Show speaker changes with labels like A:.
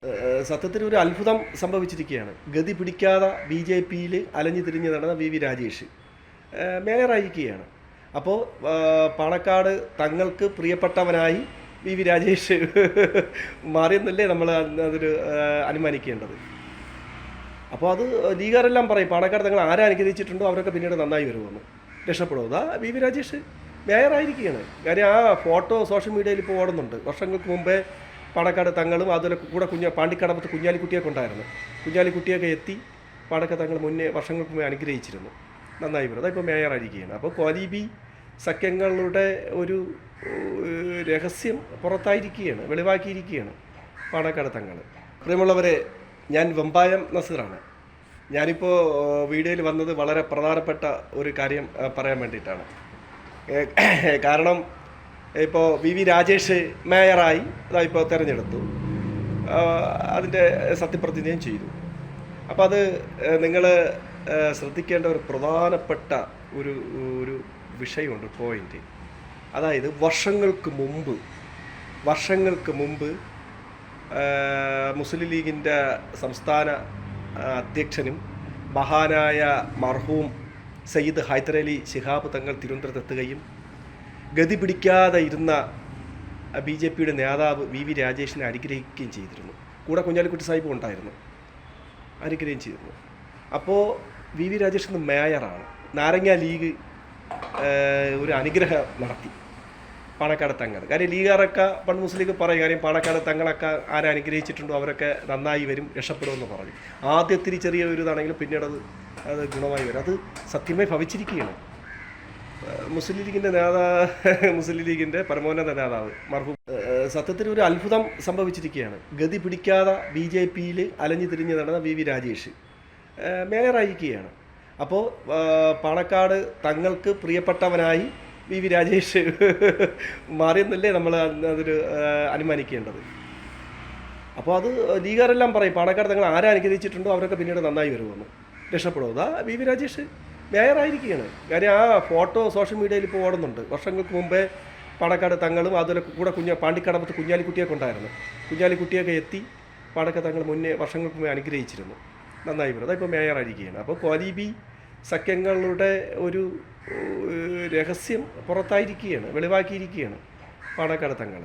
A: സത്യത്തിൽ ഒരു അത്ഭുതം സംഭവിച്ചിരിക്കുകയാണ്. ഗതി പിടിക്കാതെ ബി.ജെ.പിയിൽ അലഞ്ഞു തിരിഞ്ഞ് നടന്ന വി രാജേഷ് മേയറായിരിക്കുകയാണ്. അപ്പോൾ പാണക്കാട് തങ്ങൾക്ക് പ്രിയപ്പെട്ടവനായി വി രാജേഷ് മാറിയെന്നല്ലേ നമ്മൾ അതൊരു അനുമാനിക്കേണ്ടത്. അപ്പോൾ അത് ലീഗാരെല്ലാം പറയും പാണക്കാട് തങ്ങൾ ആരെ അനുഗ്രഹിച്ചിട്ടുണ്ടോ അവരൊക്കെ പിന്നീട് നന്നായി വരുമെന്ന്, രക്ഷപ്പെടും. അതാ വി രാജേഷ് മേയറായിരിക്കുകയാണ്. കാര്യം ആ ഫോട്ടോ സോഷ്യൽ മീഡിയയിൽ ഇപ്പോൾ ഓടുന്നുണ്ട്. വർഷങ്ങൾക്ക് മുമ്പേ പാണക്കാട് തങ്ങളും അതുപോലെ കൂടെ പാണ്ടിക്കടമ്പത്ത് കുഞ്ഞാലിക്കുട്ടിയൊക്കെ ഉണ്ടായിരുന്നു. കുഞ്ഞാലിക്കുട്ടിയൊക്കെ എത്തി പാണക്കാട് തങ്ങൾ വർഷങ്ങൾക്ക് മുമ്പേ അനുഗ്രഹിച്ചിരുന്നു, നന്നായി വരും. അതിപ്പോൾ മേയറായിരിക്കുകയാണ്. അപ്പോൾ കോലീബി സഖ്യങ്ങളുടെ ഒരു രഹസ്യം പുറത്തായിരിക്കുകയാണ്, വെളിവാക്കിയിരിക്കുകയാണ് പാണക്കാട് തങ്ങൾ. പ്രിയമുള്ളവരെ, ഞാൻ വെമ്പായം നസീറാണ്. ഞാനിപ്പോൾ വീഡിയോയിൽ വന്നത് വളരെ പ്രധാനപ്പെട്ട ഒരു കാര്യം പറയാൻ വേണ്ടിയിട്ടാണ്. കാരണം ഇപ്പോൾ വി രാജേഷ് മേയറായി ഇപ്പോൾ തിരഞ്ഞെടുത്തു, അതിൻ്റെ സത്യപ്രതിജ്ഞയും ചെയ്തു. അപ്പോൾ അത് നിങ്ങൾ ശ്രദ്ധിക്കേണ്ട ഒരു പ്രധാനപ്പെട്ട ഒരു വിഷയമുണ്ട്, പോയിൻ്റ്. അതായത് വർഷങ്ങൾക്ക് മുമ്പ് മുസ്ലിം ലീഗിൻ്റെ സംസ്ഥാന അധ്യക്ഷനും മഹാനായ മർഹൂം സയ്യിദ് ഹൈദരലി ശിഹാബ് തങ്ങൾ തിരുവനന്തപുരത്തെത്തുകയും ഗതി പിടിക്കാതെ ഇരുന്ന ബി.ജെ.പിയുടെ നേതാവ് വി രാജേഷിനെ അനുഗ്രഹിക്കുകയും ചെയ്തിരുന്നു. കൂടെ കുഞ്ഞാലിക്കുട്ടി സാഹിബും ഉണ്ടായിരുന്നു, അനുഗ്രഹം ചെയ്തിരുന്നു. അപ്പോൾ വി രാജേഷ് ഇന്ന് മേയറാണ്. നാരങ്ങ ലീഗ് ഒരു അനുഗ്രഹം നടത്തി പാണക്കാട് തങ്ങൾ. കാര്യം ലീഗാരൊക്കെ പണ്ട് മുസ്ലിം ലീഗ് പറയും, കാര്യം പാണക്കാട് തങ്ങളൊക്കെ ആരെ അനുഗ്രഹിച്ചിട്ടുണ്ടോ അവരൊക്കെ നന്നായി വരും, രക്ഷപ്പെടുമെന്ന് പറഞ്ഞു. ആദ്യത്തിരി ചെറിയ ഒരു ഇതാണെങ്കിലും പിന്നീട് അത് ഗുണമായി വരും. അത് സത്യമായി ഭവിച്ചിരിക്കുകയാണ്. മുസ്ലിം ലീഗിൻ്റെ പരമോന്നത നേതാവ് മർഹൂം സത്യത്തിൽ ഒരു അത്ഭുതം സംഭവിച്ചിരിക്കുകയാണ്. ഗതി പിടിക്കാതെ ബി.ജെ.പിയിൽ അലഞ്ഞു തിരിഞ്ഞ് നടന്ന വി രാജേഷ് മേയറായിരിക്കുകയാണ്. അപ്പോൾ പാണക്കാട് തങ്ങൾക്ക് പ്രിയപ്പെട്ടവനായി വി രാജേഷ് മാറിയെന്നല്ലേ നമ്മൾ അതൊരു അനുമാനിക്കേണ്ടത്. അപ്പോൾ അത് ലീഗാരെല്ലാം പറയും പാണക്കാട് തങ്ങൾ ആരെ അനുഗ്രഹിച്ചിട്ടുണ്ടോ അവരൊക്കെ പിന്നീട് നന്നായി വരുമെന്ന്, രക്ഷപ്പെടും. അതാ വി രാജേഷ് മേയറായിരിക്കുകയാണ്. കാര്യം ആ ഫോട്ടോ സോഷ്യൽ മീഡിയയിൽ ഇപ്പോൾ ഓടുന്നുണ്ട്. വർഷങ്ങൾക്ക് മുമ്പേ പാണക്കാട് തങ്ങളും അതുപോലെ കൂടെ പാണ്ടിക്കടമ്പത്ത് കുഞ്ഞാലിക്കുട്ടിയൊക്കെ ഉണ്ടായിരുന്നു. കുഞ്ഞാലിക്കുട്ടിയൊക്കെ എത്തി പാണക്കാട് തങ്ങൾ വർഷങ്ങൾക്ക് മുമ്പേ അനുഗ്രഹിച്ചിരുന്നു, നന്നായി വരും. അതിപ്പോൾ മേയറായിരിക്കുകയാണ്. അപ്പോൾ കോലീബി സഖ്യങ്ങളുടെ ഒരു രഹസ്യം പുറത്തായിരിക്കുകയാണ്, വെളിവാക്കിയിരിക്കുകയാണ് പാണക്കാട് തങ്ങൾ.